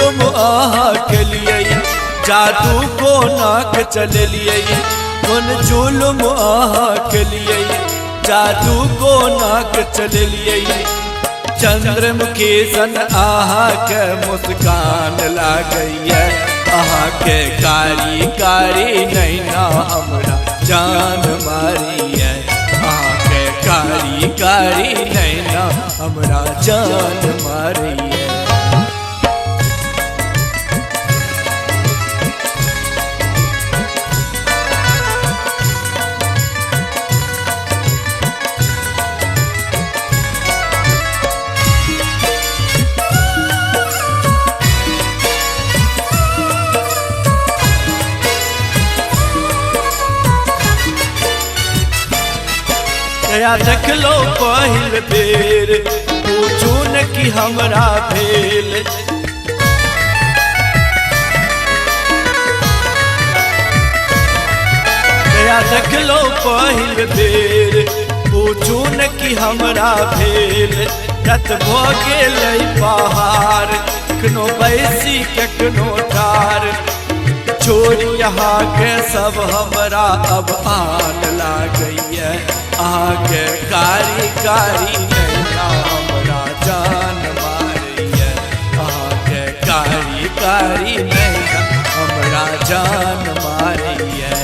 जुल्म अहाँ के लिए जादू को नाक चल लिए कौन जुल्म अहाँ के लिए जादू को नाक चल लिए चंद्रमुखी सन आहा के मुस्कान ला गई है आहा के कारी कारी नैना हमरा जान मारी है आहा के कारी कारी नैना हमरा जान मारी है। या देख लो पहिल बेर पूछू न कि हमरा भेल या देख लो पहिल बेर पूछू न कि हमरा भेल रत भ गेल पहाड़ कखनो बैसी कखनो ठार छोड़ यहाँ के सब हमरा अब आन लागई है आगे कारी कारी नैना हमरा जान मारी है आगे कारी कारी नैना हमरा जान मारी है।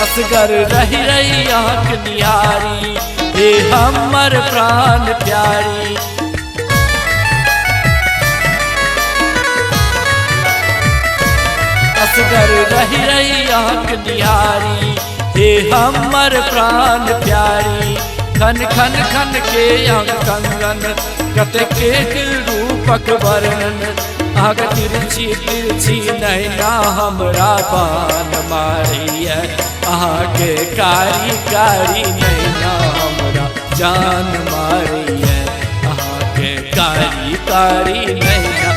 असगर रही रही आँख निहारी हे हमर प्राण प्यारी असगर रही रही आँख निहारी हे हमर प्राण प्यारी खन खन खन के अंग कंगन कते के रूपक वर्णन आग तिरछी तिरछी नैना हमरा बान मारी है आगे कारी कारी नैना हमरा जान मारी है आगे कारी कारी नैना